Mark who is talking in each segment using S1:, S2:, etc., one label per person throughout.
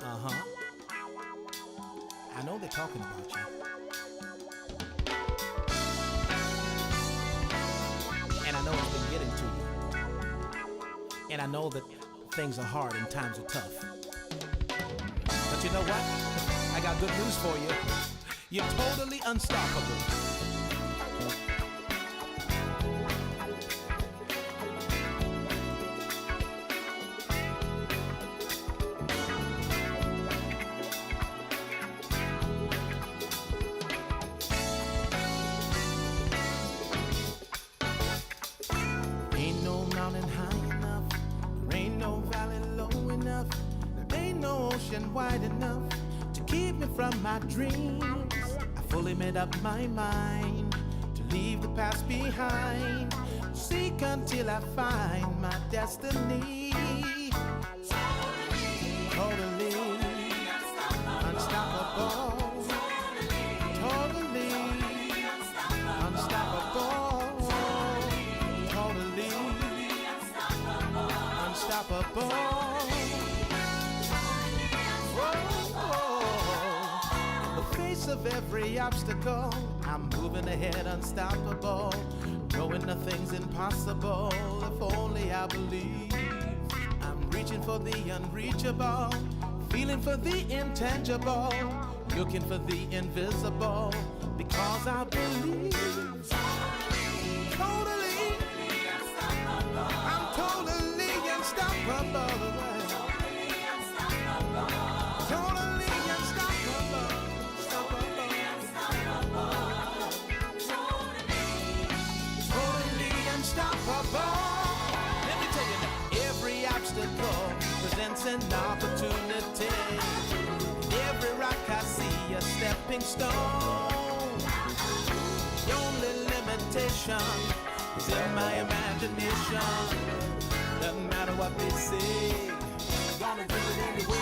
S1: Uh-huh. I know they're talking about you, and I know it's been getting to you, and I know that things are hard and times are tough. But you know what? I got good news for you. You're totally unstoppable. Ain't no mountain high enough, there ain't no valley low enough, there ain't no ocean wide enough to keep me from my dreams. I fully made up my mind to leave the past behind, seek until I find my destiny. Totally unstoppable, totally unstoppable, totally unstoppable. Whoa. In the face of every obstacle, I'm moving ahead unstoppable, knowing nothing's impossible if only I believe. I'm reaching for the unreachable, feeling for the intangible, looking for the invisible, because I believe. Totally, I'm totally unstoppable. Totally unstoppable. Totally unstoppable. Let me tell you now, every obstacle presents an opportunity. Every rock I see a stepping stone. The only limitation is in my imagination. Doesn't matter what they say, I'm gonna do it anyway.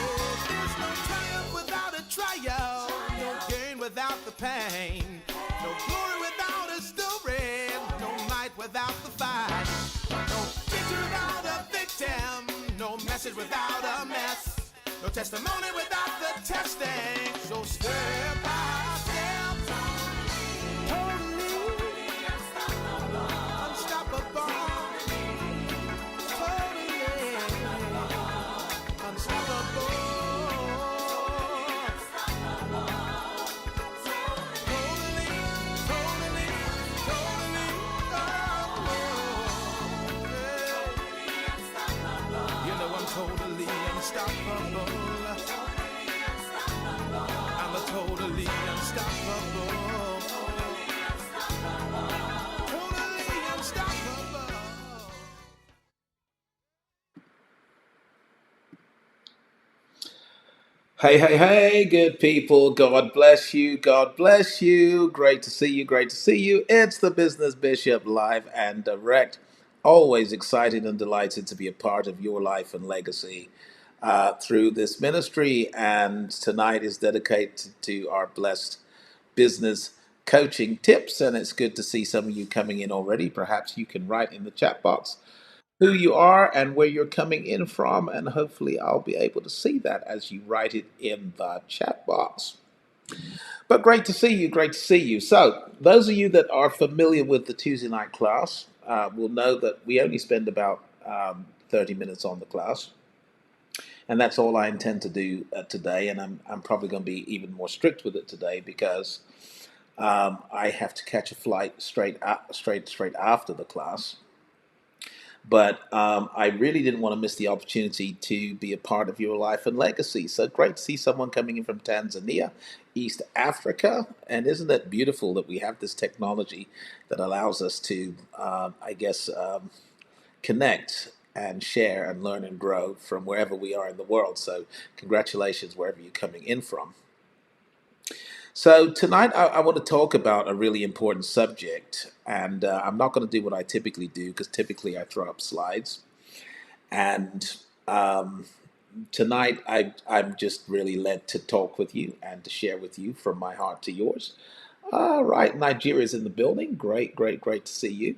S1: There's no triumph without a trial, no gain without the pain, no glory without a story, no might without the fight, no victory without a victim, no message without a mess, no testimony without the testing. So step by step, totally unstoppable, totally unstoppable, totally, totally, totally, yeah. You know I'm totally unstoppable. I'm a totally unstoppable. Totally unstoppable.
S2: Hey, hey, hey, good people. God bless you. God bless you. Great to see you. Great to see you. It's the Business Bishop live and direct. Always excited and delighted to be a part of your life and legacy through this ministry. And tonight is dedicated to our blessed business coaching tips. And it's good to see some of you coming in already. Perhaps you can write in the chat box who you are and where you're coming in from, and hopefully I'll be able to see that as you write it in the chat box. But great to see you, great to see you. So, those of you that are familiar with the Tuesday night class will know that we only spend about 30 minutes on the class, and that's all I intend to do today. And I'm probably going to be even more strict with it today because I have to catch a flight straight after the class. But I really didn't want to miss the opportunity to be a part of your life and legacy. So great to see someone coming in from Tanzania, East Africa. And isn't it beautiful that we have this technology that allows us to, connect and share and learn and grow from wherever we are in the world. So congratulations wherever you're coming in from. So tonight I want to talk about a really important subject, and I'm not going to do what I typically do because typically I throw up slides. And um, tonight I'm just really led to talk with you and to share with you from my heart to yours. All right, Nigeria's in the building. Great, great, great to see you.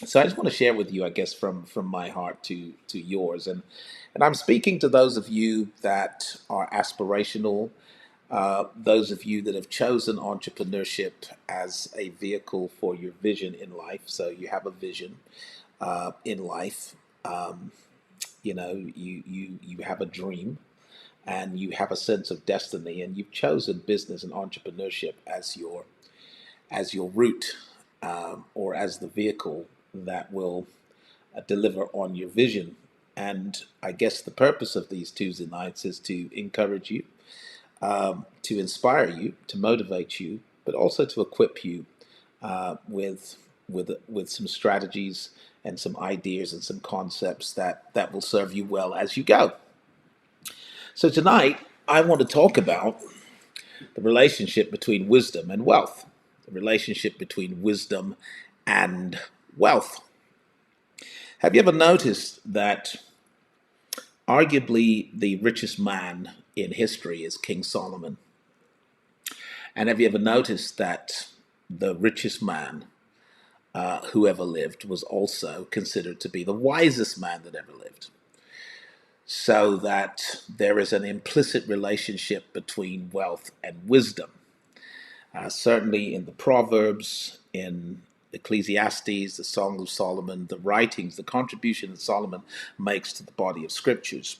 S2: So I just want to share with you, I guess, from my heart to yours, and I'm speaking to those of you that are aspirational, those of you that have chosen entrepreneurship as a vehicle for your vision in life. So you have a vision in life. You have a dream, and you have a sense of destiny, and you've chosen business and entrepreneurship as your route, or as the vehicle that will deliver on your vision. And I guess the purpose of these Tuesday nights is to encourage you, to inspire you, to motivate you, but also to equip you with some strategies and some ideas and some concepts that will serve you well as you go. So tonight, I want to talk about the relationship between wisdom and wealth. The relationship between wisdom and wealth. Have you ever noticed that arguably the richest man in history is King Solomon? And have you ever noticed that the richest man who ever lived was also considered to be the wisest man that ever lived? So that there is an implicit relationship between wealth and wisdom. Certainly in the Proverbs, in Ecclesiastes, the Song of Solomon, the writings, the contribution that Solomon makes to the body of scriptures.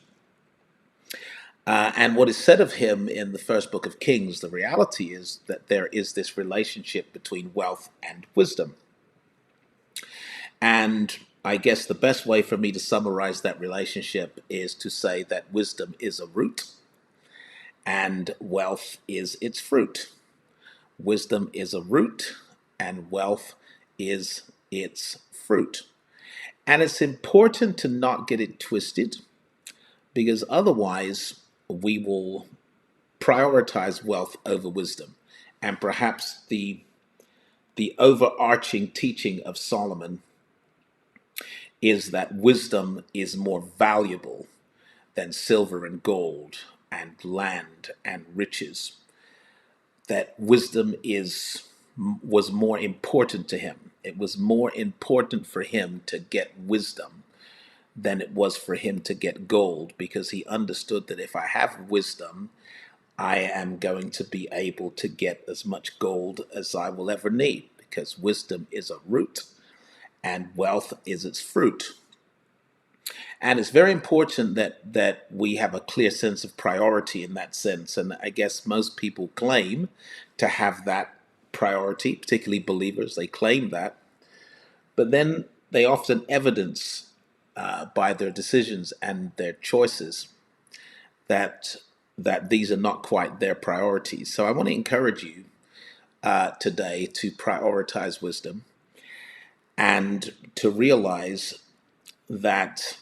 S2: And what is said of him in the first book of Kings, the reality is that there is this relationship between wealth and wisdom. And I guess the best way for me to summarize that relationship is to say that wisdom is a root and wealth is its fruit. Wisdom is a root and wealth is its fruit. And it's important to not get it twisted, because otherwise we will prioritize wealth over wisdom. And perhaps the overarching teaching of Solomon is that wisdom is more valuable than silver and gold and land and riches. That wisdom was more important to him. It was more important for him to get wisdom than it was for him to get gold, because he understood that if I have wisdom, I am going to be able to get as much gold as I will ever need, because wisdom is a root and wealth is its fruit. And it's very important that we have a clear sense of priority in that sense. And I guess most people claim to have that priority, particularly believers, they claim that. But then they often evidence by their decisions and their choices that these are not quite their priorities. So I want to encourage you today to prioritize wisdom and to realize that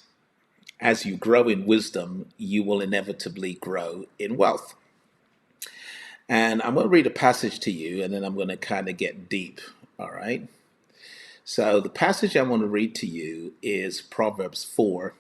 S2: as you grow in wisdom, you will inevitably grow in wealth. And I'm going to read a passage to you, and then I'm going to kind of get deep. All right. So the passage I want to read to you is Proverbs 4,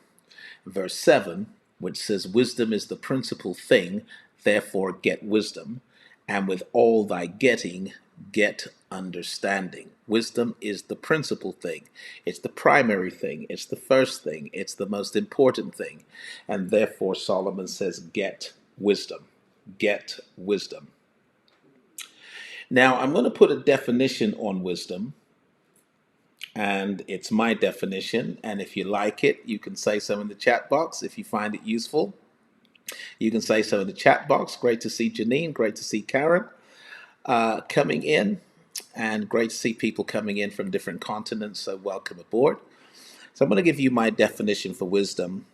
S2: verse 7, which says, "Wisdom is the principal thing, therefore get wisdom, and with all thy getting, get understanding." Wisdom is the principal thing. It's the primary thing. It's the first thing. It's the most important thing. And therefore, Solomon says, get wisdom. Get wisdom. Now, I'm going to put a definition on wisdom, and it's my definition. And if you like it, you can say so in the chat box. If you find it useful, you can say so in the chat box. Great to see Janine. Great to see Karen coming in. And great to see people coming in from different continents. So welcome aboard. So I'm going to give you my definition for wisdom.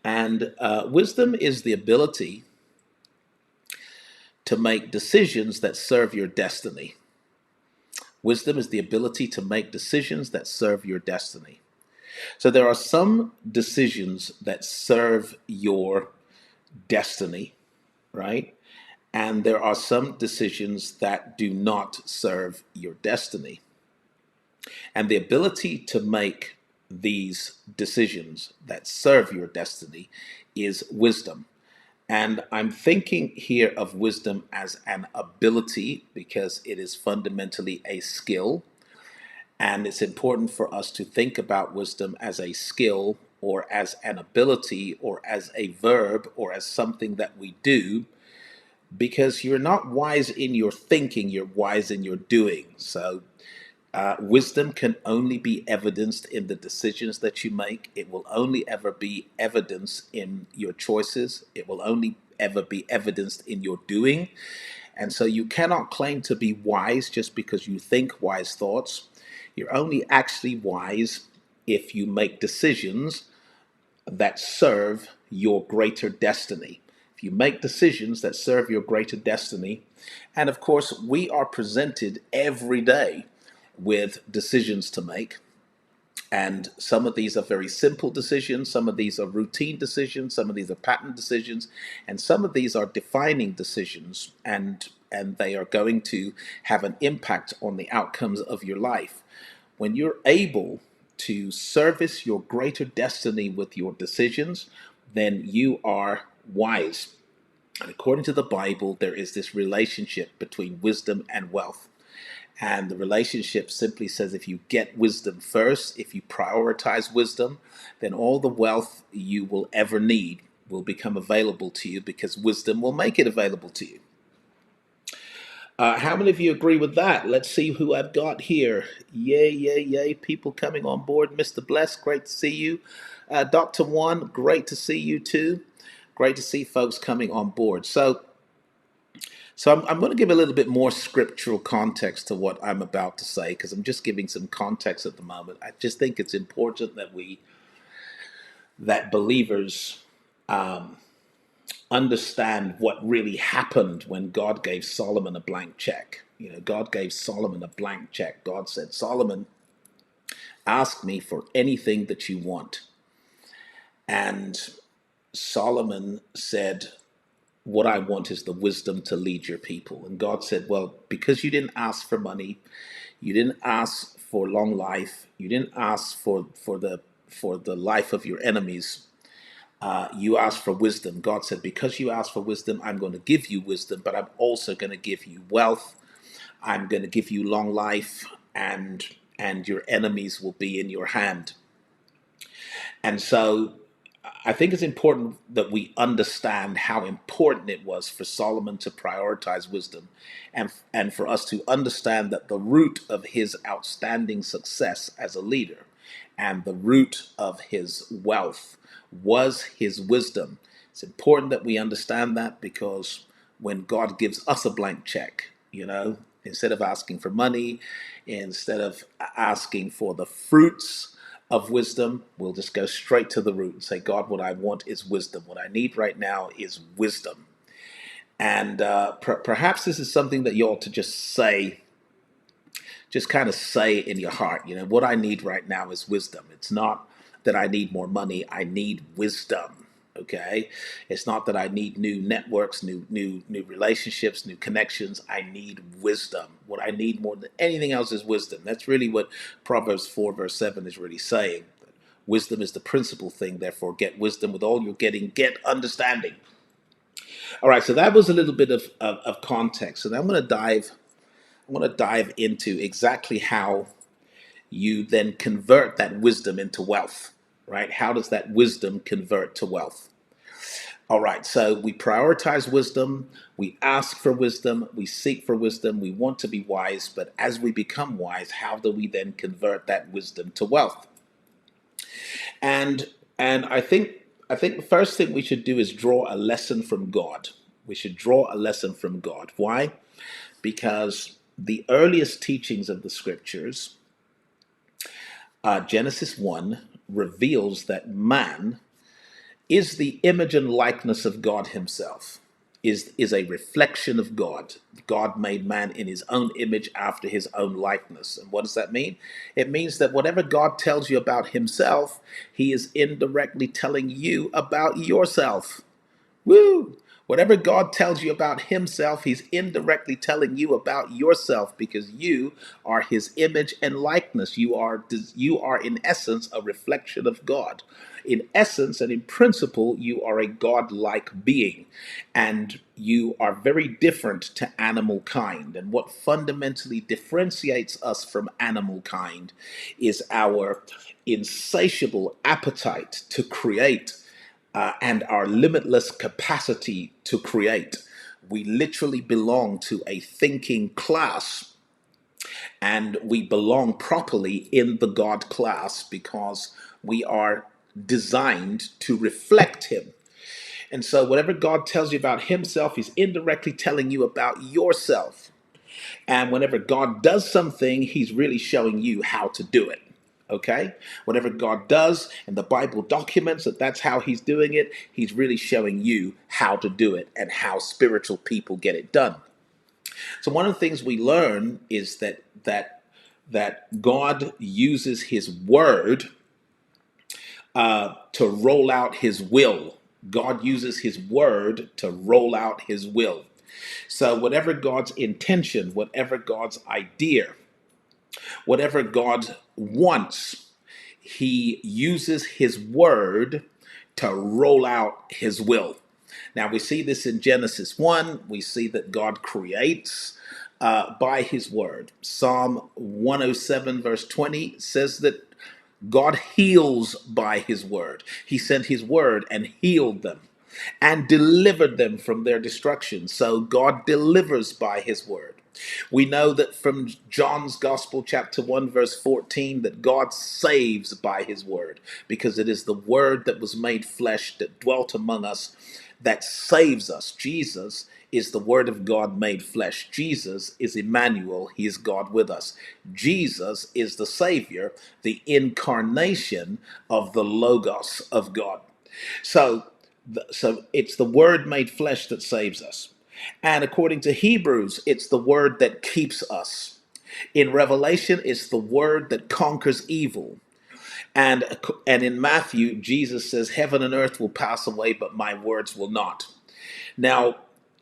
S2: And wisdom is the ability to make decisions that serve your destiny. Wisdom is the ability to make decisions that serve your destiny. So there are some decisions that serve your destiny, right? And there are some decisions that do not serve your destiny. And the ability to make these decisions that serve your destiny is wisdom. And I'm thinking here of wisdom as an ability, because it is fundamentally a skill. And it's important for us to think about wisdom as a skill or as an ability or as a verb or as something that we do, because you're not wise in your thinking, you're wise in your doing. So wisdom can only be evidenced in the decisions that you make. It will only ever be evidence in your choices. It will only ever be evidenced in your doing. And so you cannot claim to be wise just because you think wise thoughts. You're only actually wise if you make decisions that serve your greater destiny. If you make decisions that serve your greater destiny, and of course, we are presented every day with decisions to make. And some of these are very simple decisions, some of these are routine decisions, some of these are pattern decisions, and some of these are defining decisions, and they are going to have an impact on the outcomes of your life. When you're able to service your greater destiny with your decisions, then you are wise. And according to the Bible, there is this relationship between wisdom and wealth. And the relationship simply says if you get wisdom first, if you prioritize wisdom, then all the wealth you will ever need will become available to you because wisdom will make it available to you. How many of you agree with that? Let's see who I've got here. Yay, yay, yay. People coming on board. Mr. Bless, great to see you. Dr. One, great to see you too. Great to see folks coming on board. So I'm going to give a little bit more scriptural context to what I'm about to say because I'm just giving some context at the moment. I just think it's important that believers understand what really happened when God gave Solomon a blank check. You know, God gave Solomon a blank check. God said, Solomon, ask me for anything that you want. And Solomon said, what I want is the wisdom to lead your people. And God said, well, because you didn't ask for money, you didn't ask for long life, you didn't ask for the life of your enemies, you asked for wisdom. God said, because you asked for wisdom, I'm going to give you wisdom, but I'm also going to give you wealth. I'm going to give you long life, and your enemies will be in your hand. And so I think it's important that we understand how important it was for Solomon to prioritize wisdom, and for us to understand that the root of his outstanding success as a leader and the root of his wealth was his wisdom. It's important that we understand that because when God gives us a blank check, instead of asking for money, instead of asking for the fruits of wisdom, we'll just go straight to the root and say, God, what I want is wisdom. What I need right now is wisdom. And perhaps this is something that you ought to just kind of say in your heart, what I need right now is wisdom. It's not that I need more money. I need wisdom. Okay. It's not that I need new networks, new relationships, new connections. I need wisdom. What I need more than anything else is wisdom. That's really what Proverbs 4 verse 7 is really saying. Wisdom is the principal thing. Therefore, get wisdom. With all you're getting, get understanding. All right. So that was a little bit of context. And I'm going to dive into exactly how you then convert that wisdom into wealth, right? How does that wisdom convert to wealth? All right, so we prioritize wisdom, we ask for wisdom, we seek for wisdom, we want to be wise, but as we become wise, how do we then convert that wisdom to wealth? And I think the first thing we should do is draw a lesson from God. We should draw a lesson from God. Why? Because the earliest teachings of the scriptures, Genesis 1, reveals that man is the image and likeness of God himself, is a reflection of God. God made man in his own image after his own likeness. And what does that mean? It means that whatever God tells you about himself, he is indirectly telling you about yourself. Woo! Whatever God tells you about himself, he's indirectly telling you about yourself, because you are his image and likeness. You are in essence a reflection of God. In essence and in principle, you are a God-like being, and you are very different to animal kind. And what fundamentally differentiates us from animal kind is our insatiable appetite to create, and our limitless capacity to create. We literally belong to a thinking class, and we belong properly in the God class because we are designed to reflect him. And so, whatever God tells you about himself, he's indirectly telling you about yourself. And whenever God does something, he's really showing you how to do it. Okay? Whatever God does, and the Bible documents that that's how he's doing it, he's really showing you how to do it and how spiritual people get it done. So one of the things we learn is that God uses his word to roll out his will. God uses his word to roll out his will. So whatever God's intention, whatever God's idea, whatever God wants, he uses his word to roll out his will. Now we see this in Genesis 1. We see that God creates by his word. Psalm 107 verse 20 says that God heals by his word. He sent his word and healed them and delivered them from their destruction. So God delivers by his word. We know that from John's Gospel, chapter 1, verse 14, that God saves by his word, because it is the word that was made flesh that dwelt among us that saves us. Jesus is the word of God made flesh. Jesus is Emmanuel. He is God with us. Jesus is the Savior, the incarnation of the Logos of God. So it's the word made flesh that saves us. And according to Hebrews, it's the word that keeps us. In Revelation, it's the word that conquers evil. And in Matthew, Jesus says, heaven and earth will pass away, but my words will not. Now,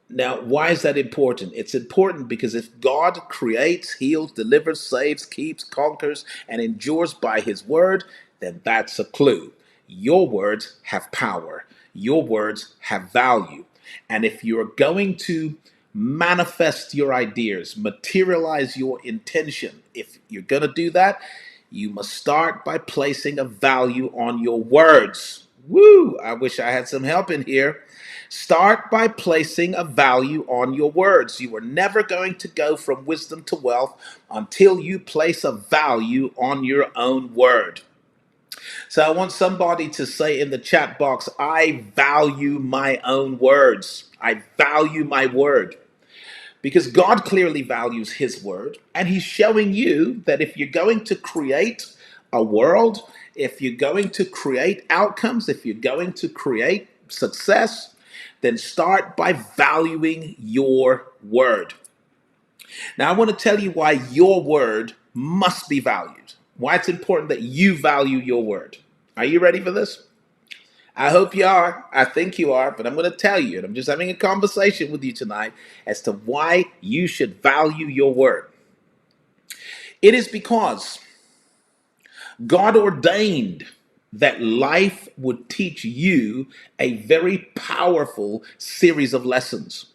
S2: why is that important? It's important because if God creates, heals, delivers, saves, keeps, conquers, and endures by his word, then that's a clue. Your words have power. Your words have value. And if you're going to manifest your ideas, materialize your intention, if you're going to do that, you must start by placing a value on your words. Woo! I wish I had some help in here. Start by placing a value on your words. You are never going to go from wisdom to wealth until you place a value on your own word. So I want somebody to say in the chat box, I value my own words. I value my word. Because God clearly values his word, and he's showing you that if you're going to create a world, if you're going to create outcomes, if you're going to create success, then start by valuing your word. Now, I want to tell you why your word must be valued, why it's important that you value your word. Are you ready for this? I hope you are. I think you are, but I'm going to tell you, and I'm just having a conversation with you tonight as to why you should value your word. It is because God ordained that life would teach you a very powerful series of lessons.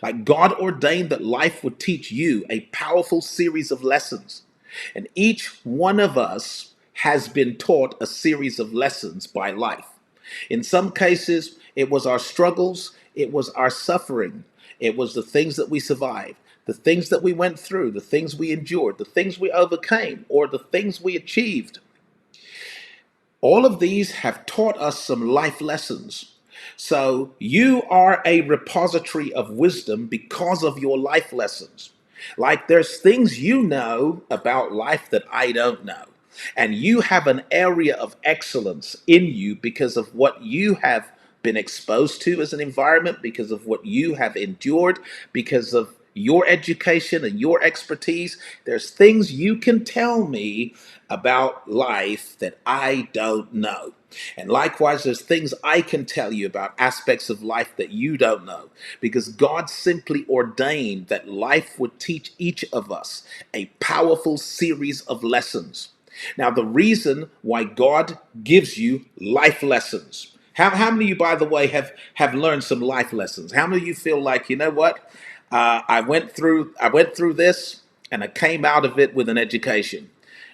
S2: Like God ordained that life would teach you a powerful series of lessons. And each one of us has been taught a series of lessons by life. In some cases, it was our struggles, it was our suffering, it was the things that we survived, the things that we went through, the things we endured, the things we overcame, or the things we achieved. All of these have taught us some life lessons. So you are a repository of wisdom because of your life lessons. Like there's things you know about life that I don't know. And you have an area of excellence in you because of what you have been exposed to as an environment, because of what you have endured, because of your education and your expertise. There's things you can tell me about life that I don't know. And likewise, there's things I can tell you about aspects of life that you don't know, because God simply ordained that life would teach each of us a powerful series of lessons. Now, the reason why God gives you life lessons. How many of you, by the way, have learned some life lessons? How many of you feel like, you know what? I went through this and I came out of it with an education,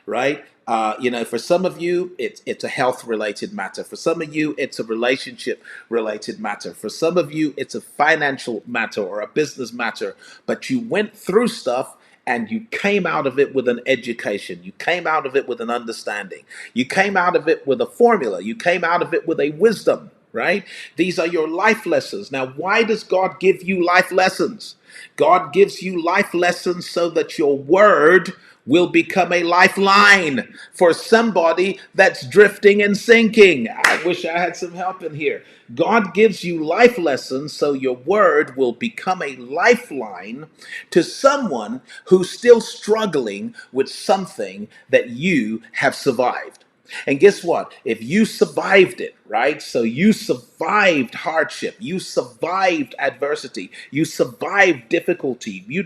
S2: right? For some of you, it's a health related matter. For some of you, it's a relationship related matter. For some of you, it's a financial matter or a business matter. But you went through stuff and you came out of it with an education. You came out of it with an understanding. You came out of it with a formula. You came out of it with a wisdom, right? These are your life lessons. Now, why does God give you life lessons? God gives you life lessons so that your word will become a lifeline for somebody that's drifting and sinking. I wish I had some help in here. God gives you life lessons so your word will become a lifeline to someone who's still struggling with something that you have survived. And guess what? If you survived it, right? So you survived hardship, you survived adversity, you survived difficulty, you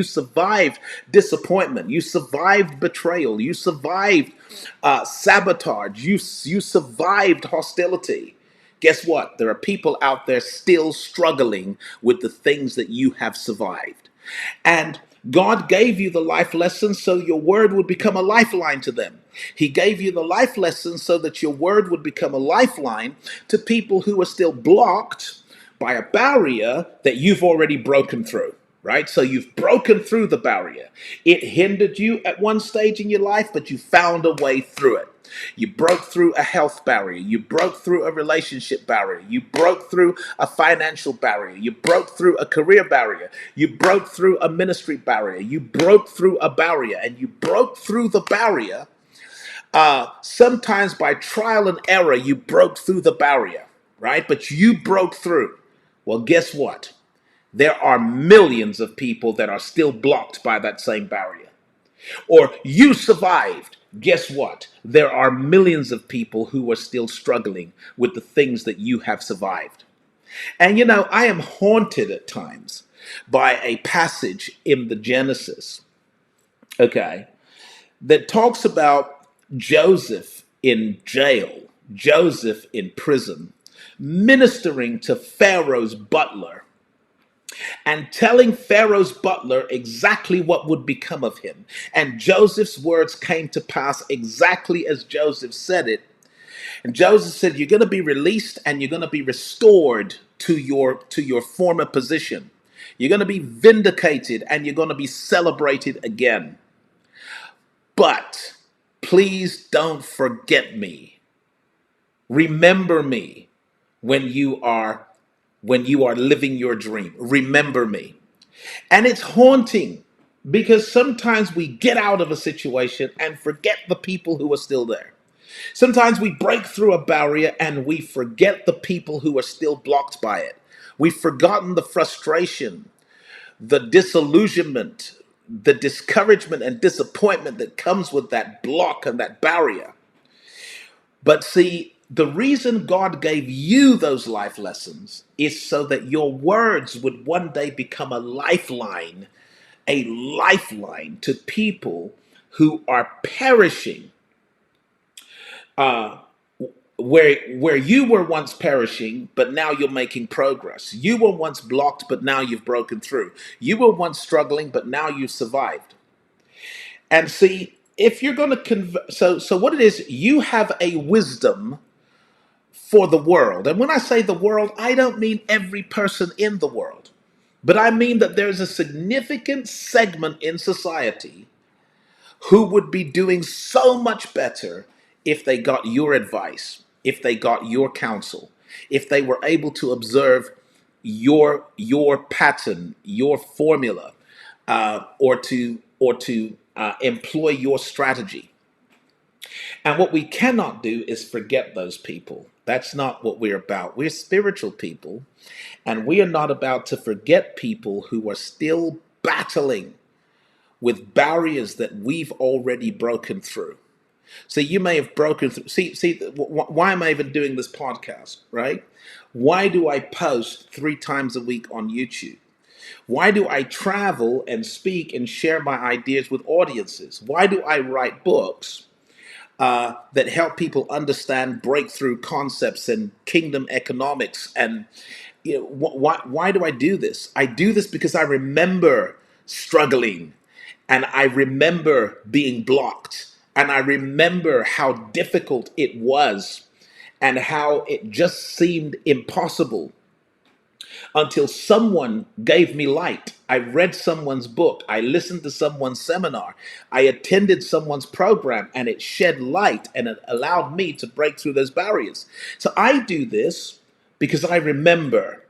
S2: survived disappointment, you survived betrayal, you survived sabotage, you survived hostility. Guess what? There are people out there still struggling with the things that you have survived. And God gave you the life lessons so your word would become a lifeline to them. He gave you the life lessons so that your word would become a lifeline to people who are still blocked by a barrier that you've already broken through. Right? So you've broken through the barrier. It hindered you at one stage in your life, but you found a way through it. You broke through a health barrier. You broke through a relationship barrier. You broke through a financial barrier. You broke through a career barrier. You broke through a ministry barrier. You broke through a barrier, and you broke through the barrier. Sometimes by trial and error, you broke through the barrier, right? But you broke through. Well, guess what? There are millions of people that are still blocked by that same barrier. Or you survived. Guess what? There are millions of people who are still struggling with the things that you have survived. And I am haunted at times by a passage in the Genesis, okay, that talks about Joseph in jail, Joseph in prison, ministering to Pharaoh's butler and telling Pharaoh's butler exactly what would become of him. And Joseph's words came to pass exactly as Joseph said it. And Joseph said, you're going to be released and you're going to be restored to your former position. You're going to be vindicated and you're going to be celebrated again. But please don't forget me. Remember me when you are living your dream. Remember me. And it's haunting because sometimes we get out of a situation and forget the people who are still there. Sometimes we break through a barrier and we forget the people who are still blocked by it. We've forgotten the frustration, the disillusionment, the discouragement and disappointment that comes with that block and that barrier. But see, the reason God gave you those life lessons is so that your words would one day become a lifeline to people who are perishing. Uh, where you were once perishing, but now you're making progress. You were once blocked, but now you've broken through. You were once struggling, but now you've survived. And see, if you're going to so what it is, you have a wisdom for the world. And when I say the world, I don't mean every person in the world, but I mean that there's a significant segment in society who would be doing so much better if they got your advice, if they got your counsel, if they were able to observe your pattern, your formula, or to employ your strategy. And what we cannot do is forget those people. That's not what we're about. We're spiritual people, and we are not about to forget people who are still battling with barriers that we've already broken through. So you may have broken through. Why am I even doing this podcast, right? Why do I post 3 times a week on YouTube? Why do I travel and speak and share my ideas with audiences? Why do I write books that help people understand breakthrough concepts and kingdom economics? And why do I do this? I do this because I remember struggling, and I remember being blocked, and I remember how difficult it was, and how it just seemed impossible until someone gave me light. I read someone's book. I listened to someone's seminar. I attended someone's program, and it shed light and it allowed me to break through those barriers. So I do this because I remember,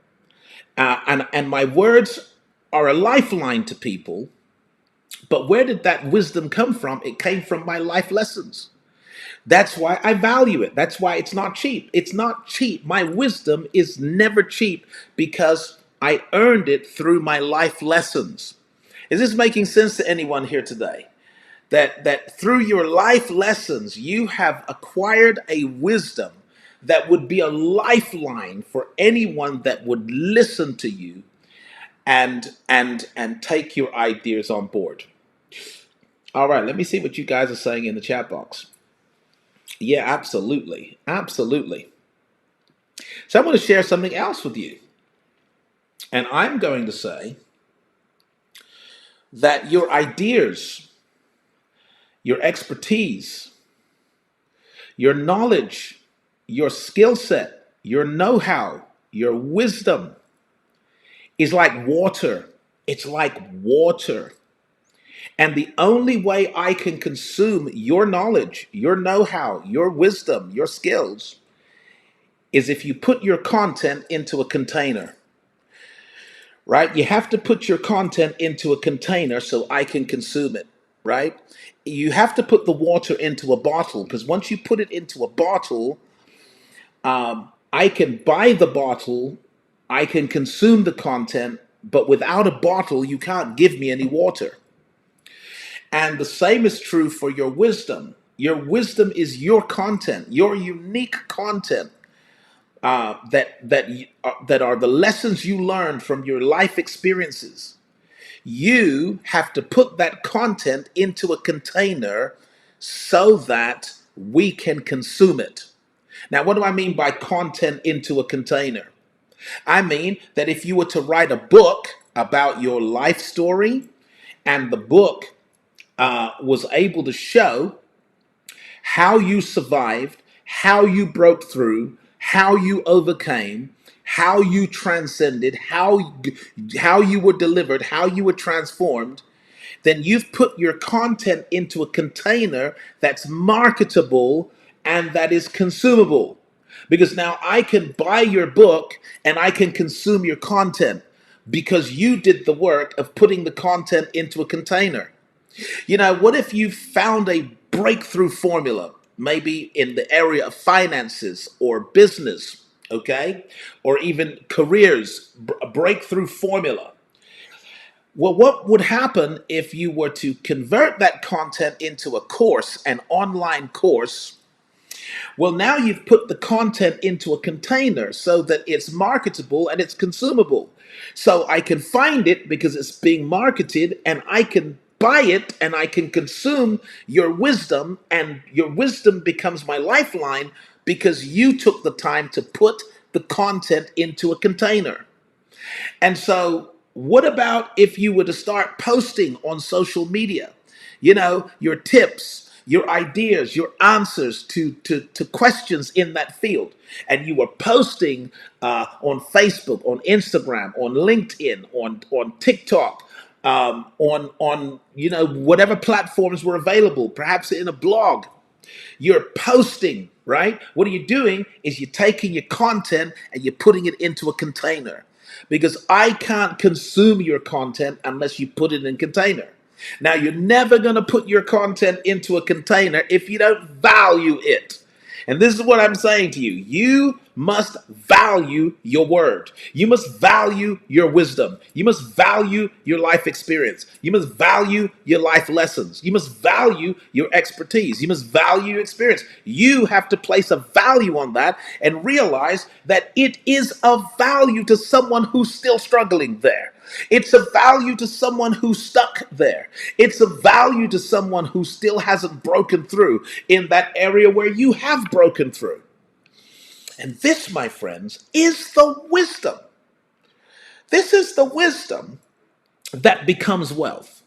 S2: and my words are a lifeline to people. But where did that wisdom come from? It came from my life lessons. That's why I value it. That's why it's not cheap. It's not cheap. My wisdom is never cheap because I earned it through my life lessons. Is this making sense to anyone here today? That through your life lessons, you have acquired a wisdom that would be a lifeline for anyone that would listen to you and take your ideas on board. All right, let me see what you guys are saying in the chat box. Yeah, absolutely. Absolutely. So I'm going to share something else with you. And I'm going to say that your ideas, your expertise, your knowledge, your skill set, your know-how, your wisdom is like water. It's like water. And the only way I can consume your knowledge, your know-how, your wisdom, your skills is if you put your content into a container, right? You have to put your content into a container so I can consume it, right? You have to put the water into a bottle, because once you put it into a bottle, I can buy the bottle, I can consume the content, but without a bottle, you can't give me any water. And the same is true for your wisdom. Your wisdom is your content, your unique content. That are the lessons you learned from your life experiences. You have to put that content into a container so that we can consume it. Now, what do I mean by content into a container? I mean that if you were to write a book about your life story, and the book was able to show how you survived, how you broke through, how you overcame, how you transcended, how you were delivered, how you were transformed, then you've put your content into a container that's marketable and that is consumable. Because now I can buy your book and I can consume your content because you did the work of putting the content into a container. What if you found a breakthrough formula, maybe in the area of finances or business, okay? Or even careers, a breakthrough formula. Well, what would happen if you were to convert that content into a course, an online course? Well, now you've put the content into a container so that it's marketable and it's consumable. So I can find it because it's being marketed, and I can buy it and I can consume your wisdom, and your wisdom becomes my lifeline because you took the time to put the content into a container. And so, what about if you were to start posting on social media, your tips, your ideas, your answers to questions in that field? And you were posting on Facebook, on Instagram, on LinkedIn, on TikTok, on whatever platforms were available, perhaps in a blog. You're posting, right? What are you doing is you're taking your content and you're putting it into a container, because I can't consume your content unless you put it in a container. Now, you're never going to put your content into a container if you don't value it. And this is what I'm saying to you. You must value your word. You must value your wisdom. You must value your life experience. You must value your life lessons. You must value your expertise. You must value your experience. You have to place a value on that and realize that it is of value to someone who's still struggling there. It's a value to someone who's stuck there. It's a value to someone who still hasn't broken through in that area where you have broken through. And this, my friends, is the wisdom. This is the wisdom that becomes wealth.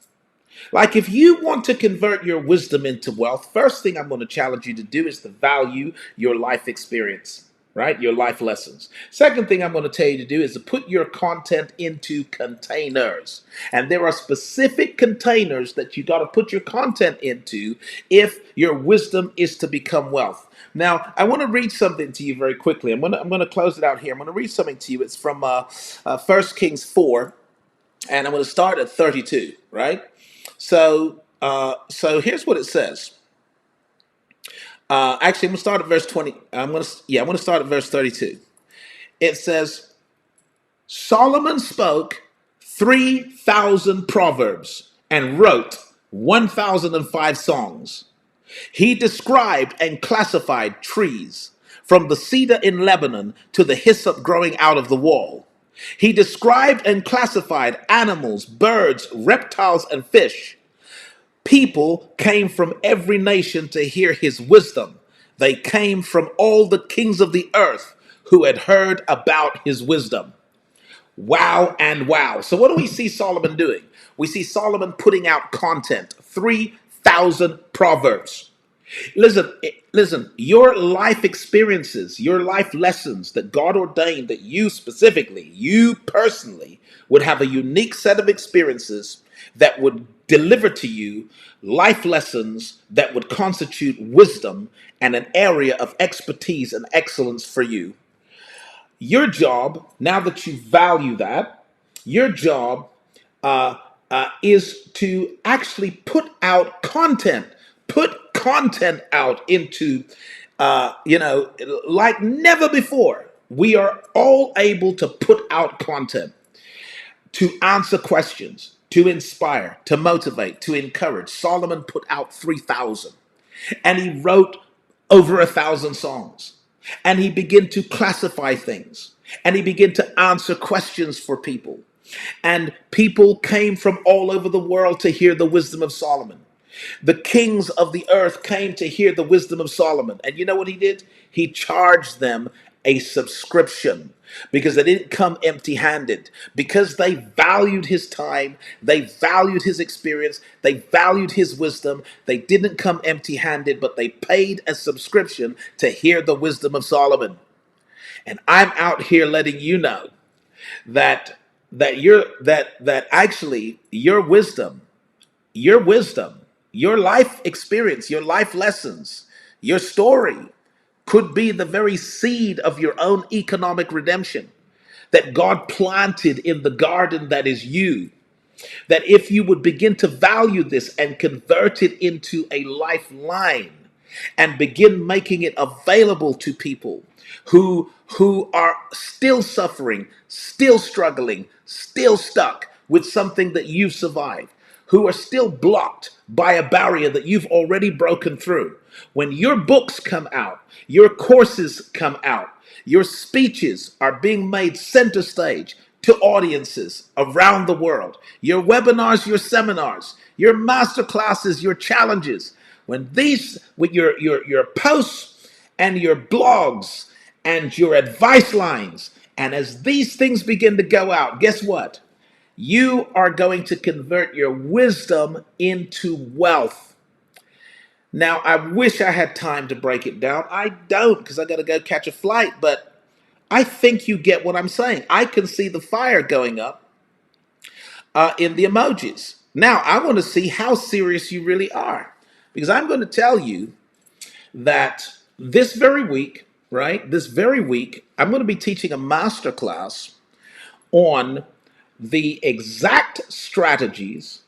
S2: Like if you want to convert your wisdom into wealth, first thing I'm going to challenge you to do is to value your life experience, right? Your life lessons. Second thing I'm going to tell you to do is to put your content into containers. And there are specific containers that you got to put your content into if your wisdom is to become wealth. Now, I want to read something to you very quickly. I'm going to close it out here. I'm going to read something to you. It's from 1 Kings 4, and I'm going to start at 32, right? So here's what it says. Actually, I'm gonna start at verse 20. I'm gonna start at verse 32. It says, Solomon spoke 3,000 proverbs and wrote 1,005 songs. He described and classified trees, from the cedar in Lebanon to the hyssop growing out of the wall. He described and classified animals, birds, reptiles, and fish. People came from every nation to hear his wisdom. They came from all the kings of the earth who had heard about his wisdom. Wow and wow. So, what do we see Solomon doing? We see Solomon putting out content, 3,000 proverbs. Listen, your life experiences, your life lessons that God ordained that you specifically, you personally, would have a unique set of experiences that would deliver to you life lessons that would constitute wisdom and an area of expertise and excellence for you. Your job, now that you value that, your job is to actually put out content, put content out into, like never before. We are all able to put out content to answer questions, to inspire, to motivate, to encourage. Solomon put out 3,000, and he wrote over 1,000 songs, and he began to classify things, and he began to answer questions for people. And people came from all over the world to hear the wisdom of Solomon. The kings of the earth came to hear the wisdom of Solomon. And you know what he did? He charged them a subscription because they didn't come empty handed. Because they valued his time, they valued his experience, they valued his wisdom. They didn't come empty handed, but they paid a subscription to hear the wisdom of Solomon. And I'm out here letting you know that actually your wisdom, your life experience, your life lessons, your story could be the very seed of your own economic redemption that God planted in the garden that is you. That if you would begin to value this and convert it into a lifeline and begin making it available to people who are still suffering, still struggling, still stuck with something that you've survived, who are still blocked by a barrier that you've already broken through. When your books come out, your courses come out, your speeches are being made center stage to audiences around the world. Your webinars, your seminars, your master classes, your challenges. When these, with your posts and your blogs and your advice lines, and as these things begin to go out, guess what? You are going to convert your wisdom into wealth. Now, I wish I had time to break it down. I don't, because I got to go catch a flight, but I think you get what I'm saying. I can see the fire going up in the emojis. Now, I want to see how serious you really are, because I'm going to tell you that this very week, right? This very week, I'm going to be teaching a master class on the exact strategies,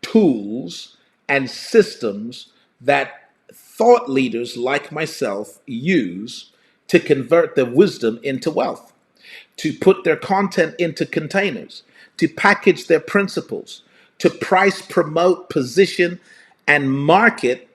S2: tools, and systems that thought leaders like myself use to convert their wisdom into wealth, to put their content into containers, to package their principles, to price, promote, position, and market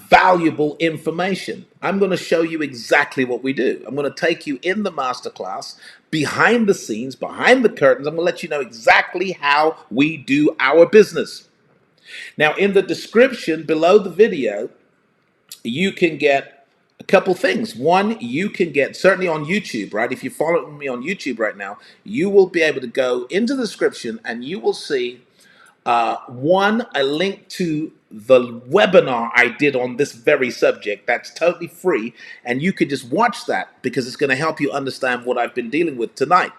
S2: valuable information. I'm going to show you exactly what we do. I'm going to take you in the masterclass behind the scenes, behind the curtains. I'm going to let you know exactly how we do our business. Now, in the description below the video, you can get a couple things. One, you can get, certainly on YouTube, right? If you're following me on YouTube right now, you will be able to go into the description and you will see one, a link to the webinar I did on this very subject. That's totally free. And you could just watch that because it's going to help you understand what I've been dealing with tonight.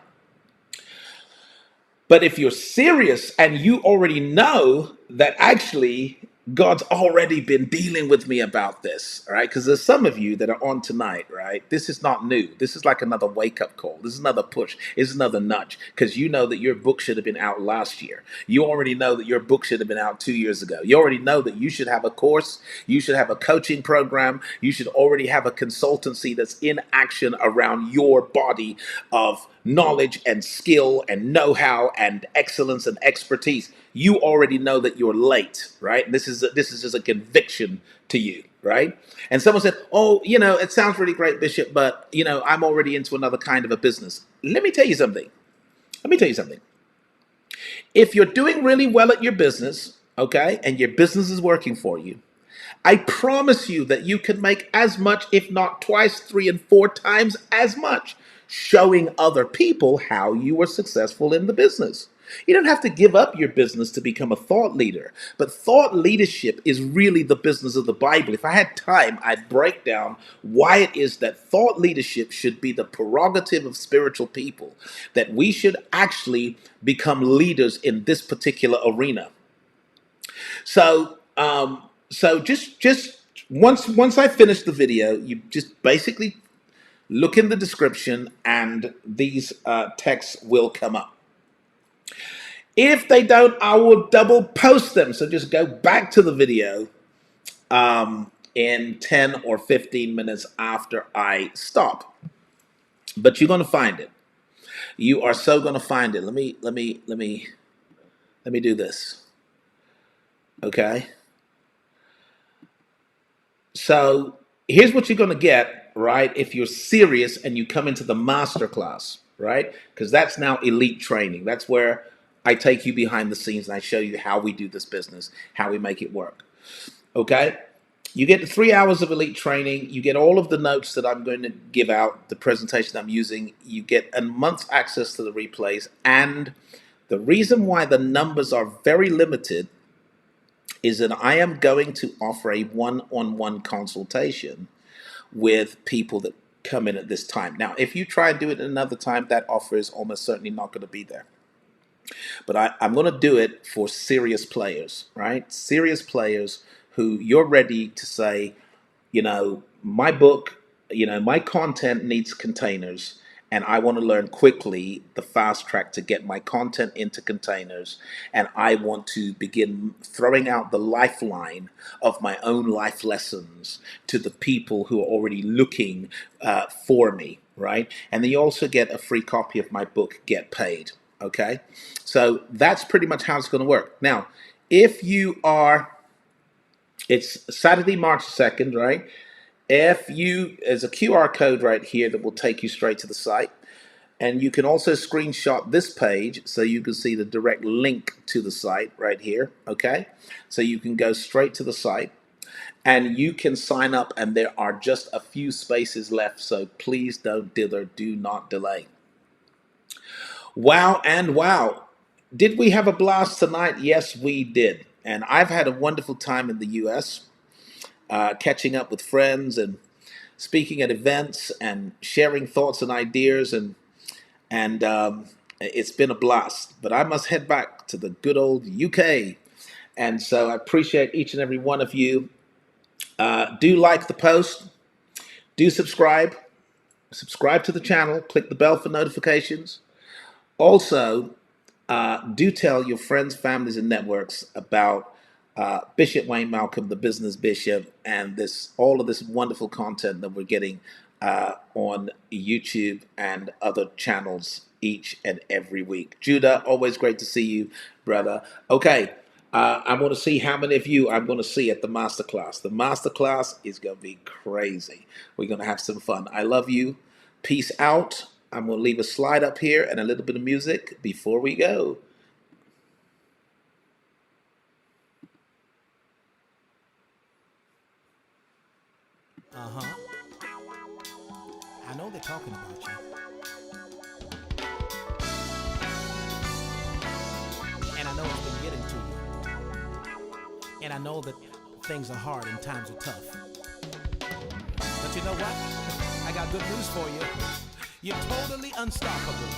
S2: But if you're serious and you already know that actually God's already been dealing with me about this, all right? Because there's some of you that are on tonight, right? This is not new. This is like another wake-up call. This is another push. It's another nudge because you know that your book should have been out last year. You already know that your book should have been out 2 years ago. You already know that you should have a course. You should have a coaching program. You should already have a consultancy that's in action around your body of knowledge and skill and know-how and excellence and expertise. You already know that you're late, right? This is just a conviction to you, right? And someone said, "Oh, it sounds really great, Bishop, but I'm already into another kind of a business." Let me tell you something. Let me tell you something. If you're doing really well at your business, okay, and your business is working for you, I promise you that you can make as much, if not twice, 3 and 4 times as much, showing other people how you were successful in the business. You don't have to give up your business to become a thought leader, but thought leadership is really the business of the Bible. If I had time, I'd break down why it is that thought leadership should be the prerogative of spiritual people, that we should actually become leaders in this particular arena. So just once I finish the video, you just basically look in the description, and these texts will come up. If they don't, I will double post them. So just go back to the video in 10 or 15 minutes after I stop. But you're going to find it. You are so going to find it. Let me do this. Okay. So here's what you're going to get, right? If you're serious and you come into the masterclass, right? Because that's now elite training. That's where I take you behind the scenes and I show you how we do this business, how we make it work. Okay? You get the 3 hours of elite training. You get all of the notes that I'm going to give out, the presentation I'm using. You get a month's access to the replays. And the reason why the numbers are very limited is that I am going to offer a one-on-one consultation with people that come in at this time. Now, if you try and do it another time, that offer is almost certainly not going to be there. But I'm going to do it for serious players, right? Serious players who you're ready to say, my book, my content needs containers, and I want to learn quickly the fast track to get my content into containers, and I want to begin throwing out the lifeline of my own life lessons to the people who are already looking for me, right? And then you also get a free copy of my book, Get Paid, okay? So that's pretty much how it's going to work. Now, if you are, it's Saturday, March 2nd, right? There's a QR code right here that will take you straight to the site. And you can also screenshot this page so you can see the direct link to the site right here, okay? So you can go straight to the site and you can sign up, and there are just a few spaces left, so please don't dither, do not delay. Wow and wow. Did we have a blast tonight? Yes, we did. And I've had a wonderful time in the U.S., catching up with friends and speaking at events and sharing thoughts and ideas, and it's been a blast. But I must head back to the good old UK, and so I appreciate each and every one of you. Do like the post, do subscribe to the channel, click the bell for notifications. Also, do tell your friends, families, and networks about Bishop Wayne Malcolm, the business bishop, and all of this wonderful content that we're getting on YouTube and other channels each and every week. Judah, always great to see you, brother. Okay, I want to see how many of you I'm going to see at the masterclass. The masterclass is going to be crazy. We're going to have some fun. I love you. Peace out. I'm going to leave a slide up here and a little bit of music before we go.
S1: Uh-huh. I know they're talking about you. And I know it's been getting to you. And I know that things are hard and times are tough. But you know what? I got good news for you. You're totally unstoppable.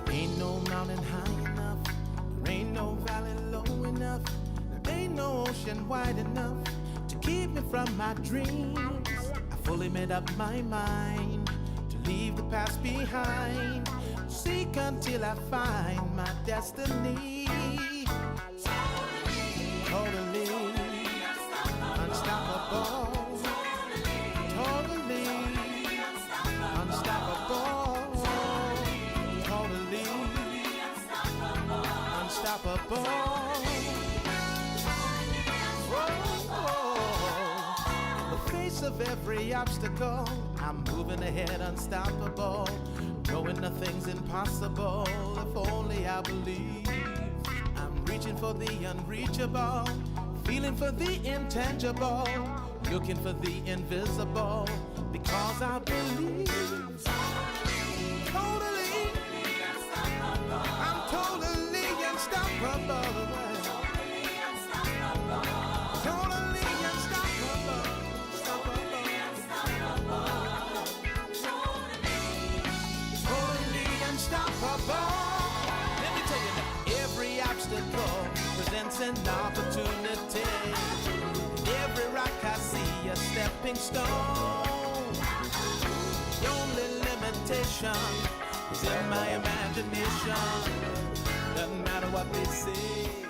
S1: Ain't no mountain high enough, there ain't no valley low enough, there ain't no ocean wide enough to keep me from my dreams. I fully made up my mind to leave the past behind, seek until I find my destiny. Totally unstoppable. Totally unstoppable. Totally unstoppable. Whoa. The face of every obstacle, I'm moving ahead unstoppable, knowing nothing's impossible if only I believe. I'm reaching for the unreachable, feeling for the intangible, looking for the invisible, because I believe. Totally, I'm totally unstoppable. Totally unstoppable. Totally unstoppable. Let me tell you now, every obstacle presents an opportunity. Every rock I see a stepping stone. The only limitation is in my imagination. Doesn't matter what they say.